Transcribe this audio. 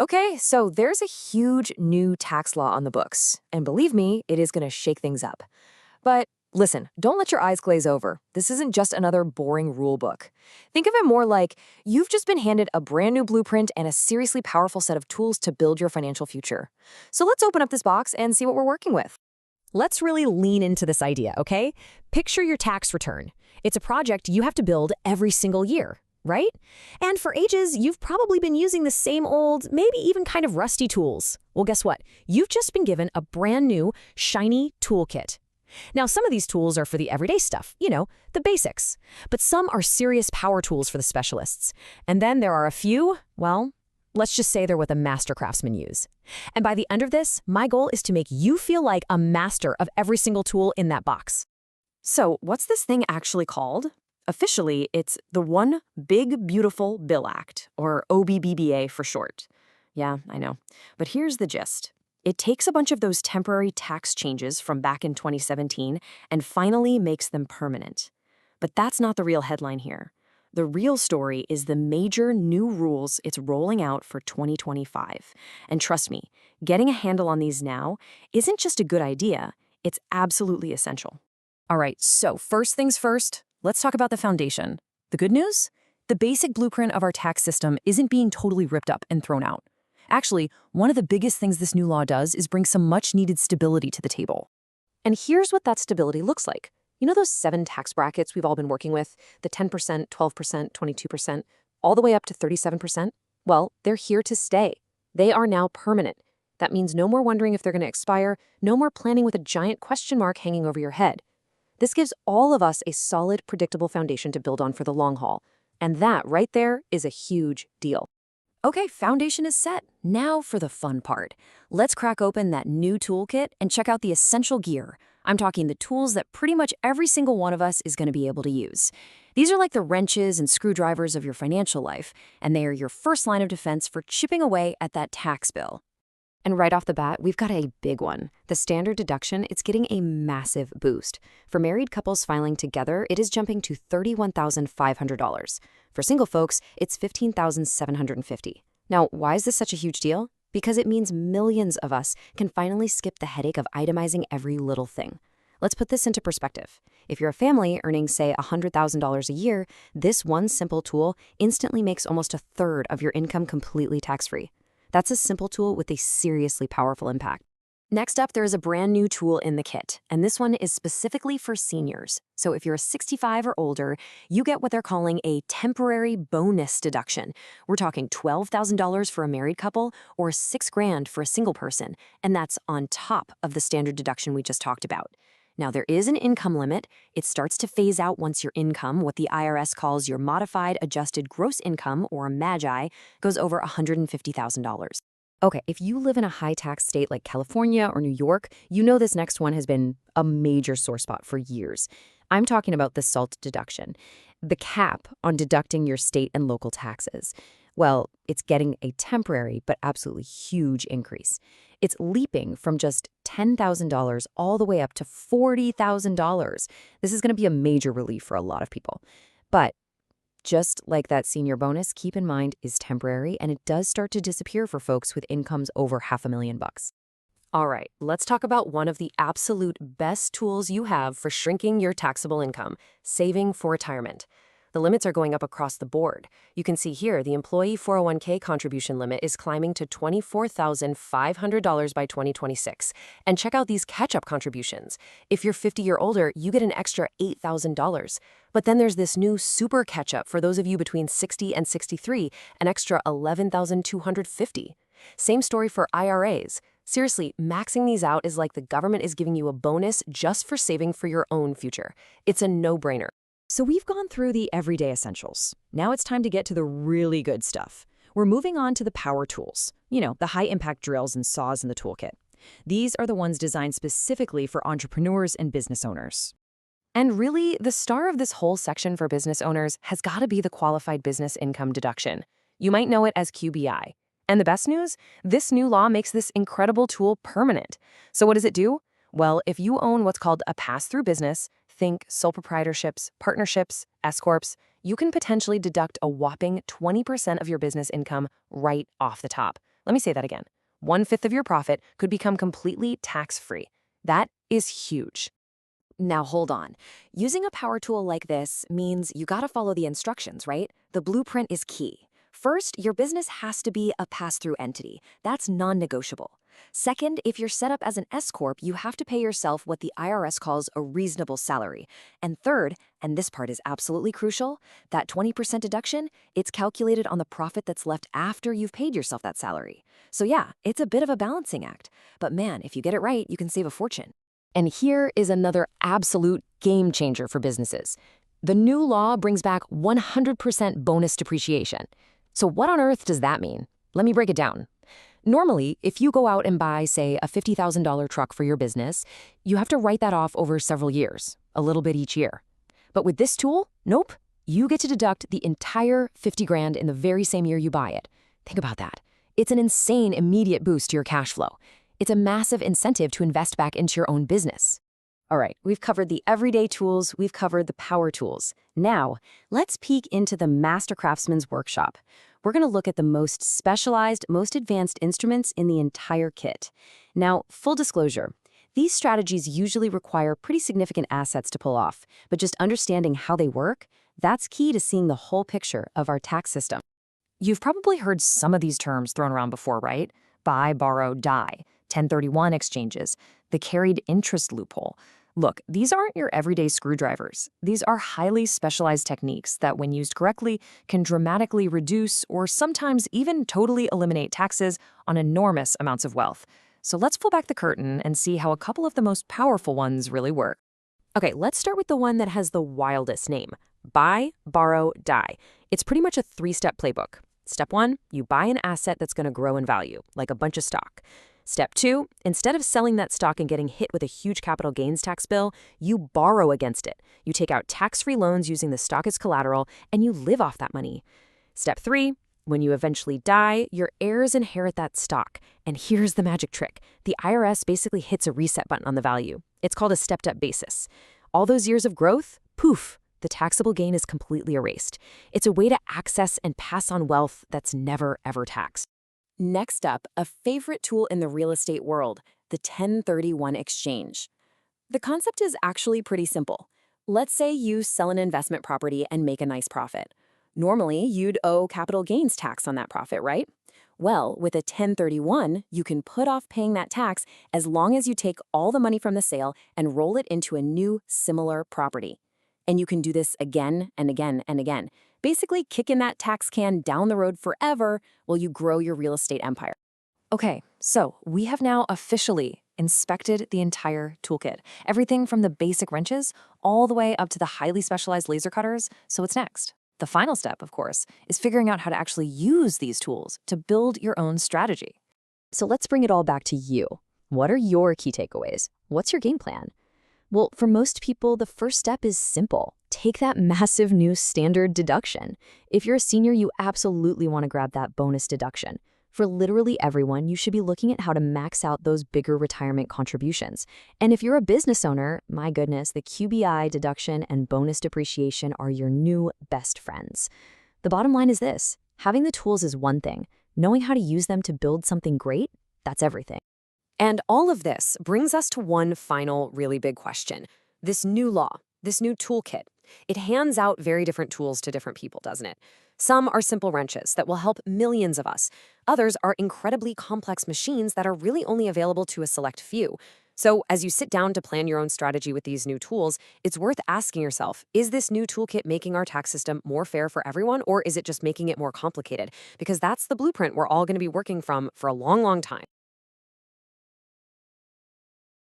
Okay, so there's a huge new tax law on the books, and believe me, it is going to shake things up. But listen, don't let your eyes glaze over. This isn't just another boring rule book. Think of it more like you've just been handed a brand new blueprint and a seriously powerful set of tools to build your financial future. So let's open up this box and see what we're working with. Let's really lean into this idea, okay? Picture your tax return. It's a project you have to build every single year, right? And for ages, you've probably been using the same old, maybe even kind of rusty tools. Well, guess what? You've just been given a brand new, shiny toolkit. Now, some of these tools are for the everyday stuff, the basics. But some are serious power tools for the specialists. And then there are a few, well, let's just say they're what the master craftsmen use. And by the end of this, my goal is to make you feel like a master of every single tool in that box. So, what's this thing actually called? Officially, it's the One Big Beautiful Bill Act, or OBBBA for short. Yeah, I know. But here's the gist. It takes a bunch of those temporary tax changes from back in 2017 and finally makes them permanent. But that's not the real headline here. The real story is the major new rules it's rolling out for 2025. And trust me, getting a handle on these now isn't just a good idea, it's absolutely essential. All right, so first things first, let's talk about the foundation. The good news? The basic blueprint of our tax system isn't being totally ripped up and thrown out. Actually, one of the biggest things this new law does is bring some much-needed stability to the table. And here's what that stability looks like. You know those 7 tax brackets we've all been working with? The 10%, 12%, 22%, all the way up to 37%? Well, they're here to stay. They are now permanent. That means no more wondering if they're going to expire, no more planning with a giant question mark hanging over your head. This gives all of us a solid, predictable foundation to build on for the long haul. And that right there is a huge deal. Okay, foundation is set. Now for the fun part. Let's crack open that new toolkit and check out the essential gear. I'm talking the tools that pretty much every single one of us is going to be able to use. These are like the wrenches and screwdrivers of your financial life, and they are your first line of defense for chipping away at that tax bill. And right off the bat, we've got a big one. The Standard Deduction, it's getting a massive boost. For married couples filing together, it is jumping to $31,500. For single folks, it's $15,750. Now, why is this such a huge deal? Because it means millions of us can finally skip the headache of itemizing every little thing. Let's put this into perspective. If you're a family earning, say, $100,000 a year, this one simple tool instantly makes almost a third of your income completely tax-free. That's a simple tool with a seriously powerful impact. Next up, there is a brand new tool in the kit, and this one is specifically for seniors. So if you're 65 or older, you get what they're calling a temporary bonus deduction. We're talking $12,000 for a married couple or $6,000 for a single person, and that's on top of the standard deduction we just talked about. Now, there is an income limit. It starts to phase out once your income, what the IRS calls your modified adjusted gross income, or MAGI, goes over $150,000. Okay, if you live in a high-tax state like California or New York, you know this next one has been a major sore spot for years. I'm talking about the SALT deduction, the cap on deducting your state and local taxes. Well, it's getting a temporary but absolutely huge increase. It's leaping from just $10,000 all the way up to $40,000. This is going to be a major relief for a lot of people. But just like that senior bonus, keep in mind, is temporary, and it does start to disappear for folks with incomes over $500,000. All right, let's talk about one of the absolute best tools you have for shrinking your taxable income, saving for retirement. The limits are going up across the board. You can see here the employee 401k contribution limit is climbing to $24,500 by 2026. And check out these catch-up contributions. If you're 50 or older, you get an extra $8,000. But then there's this new super catch-up for those of you between 60 and 63, an extra $11,250. Same story for IRAs. Seriously, maxing these out is like the government is giving you a bonus just for saving for your own future. It's a no-brainer. So we've gone through the everyday essentials. Now it's time to get to the really good stuff. We're moving on to the power tools, the high-impact drills and saws in the toolkit. These are the ones designed specifically for entrepreneurs and business owners. And really, the star of this whole section for business owners has got to be the Qualified Business Income Deduction. You might know it as QBI. And the best news? This new law makes this incredible tool permanent. So what does it do? Well, if you own what's called a pass-through business, think sole proprietorships, partnerships, S-corps, you can potentially deduct a whopping 20% of your business income right off the top. Let me say that again. 1/5 of your profit could become completely tax-free. That is huge. Now hold on. Using a power tool like this means you gotta follow the instructions, right? The blueprint is key. First, your business has to be a pass-through entity. That's non-negotiable. Second, if you're set up as an S-corp, you have to pay yourself what the IRS calls a reasonable salary. And third, and this part is absolutely crucial, that 20% deduction, it's calculated on the profit that's left after you've paid yourself that salary. So yeah, it's a bit of a balancing act. But man, if you get it right, you can save a fortune. And here is another absolute game changer for businesses. The new law brings back 100% bonus depreciation. So what on earth does that mean? Let me break it down. Normally, if you go out and buy, say, a $50,000 truck for your business, you have to write that off over several years, a little bit each year. But with this tool, nope, you get to deduct the entire 50 grand in the very same year you buy it. Think about that. It's an insane immediate boost to your cash flow. It's a massive incentive to invest back into your own business. All right, we've covered the everyday tools, we've covered the power tools. Now, let's peek into the Master Craftsman's workshop. We're going to look at the most specialized, most advanced instruments in the entire kit. Now, full disclosure, these strategies usually require pretty significant assets to pull off, but just understanding how they work, that's key to seeing the whole picture of our tax system. You've probably heard some of these terms thrown around before, right? Buy, borrow, die, 1031 exchanges, the carried interest loophole. Look, these aren't your everyday screwdrivers. These are highly specialized techniques that, when used correctly, can dramatically reduce or sometimes even totally eliminate taxes on enormous amounts of wealth. So let's pull back the curtain and see how a couple of the most powerful ones really work. Okay, let's start with the one that has the wildest name. Buy, borrow, die. It's pretty much a 3-step playbook. Step 1, you buy an asset that's going to grow in value, like a bunch of stock. Step 2, instead of selling that stock and getting hit with a huge capital gains tax bill, you borrow against it. You take out tax-free loans using the stock as collateral, and you live off that money. Step 3, when you eventually die, your heirs inherit that stock. And here's the magic trick. The IRS basically hits a reset button on the value. It's called a stepped-up basis. All those years of growth, poof, the taxable gain is completely erased. It's a way to access and pass on wealth that's never, ever taxed. Next up, a favorite tool in the real estate world, the 1031 exchange. The concept is actually pretty simple. Let's say you sell an investment property and make a nice profit. Normally, you'd owe capital gains tax on that profit, right? Well, with a 1031, you can put off paying that tax as long as you take all the money from the sale and roll it into a new, similar property. And you can do this again and again and again, basically kicking that tax can down the road forever while you grow your real estate empire. Okay, so we have now officially inspected the entire toolkit. Everything from the basic wrenches all the way up to the highly specialized laser cutters. So what's next? The final step, of course, is figuring out how to actually use these tools to build your own strategy. So let's bring it all back to you. What are your key takeaways? What's your game plan? Well, for most people, the first step is simple. Take that massive new standard deduction. If you're a senior, you absolutely want to grab that bonus deduction. For literally everyone, you should be looking at how to max out those bigger retirement contributions. And if you're a business owner, my goodness, the QBI deduction and bonus depreciation are your new best friends. The bottom line is this: having the tools is one thing. Knowing how to use them to build something great, that's everything. And all of this brings us to one final really big question. This new law, this new toolkit, it hands out very different tools to different people, doesn't it? Some are simple wrenches that will help millions of us. Others are incredibly complex machines that are really only available to a select few. So as you sit down to plan your own strategy with these new tools, it's worth asking yourself, is this new toolkit making our tax system more fair for everyone, or is it just making it more complicated? Because that's the blueprint we're all going to be working from for a long, long time.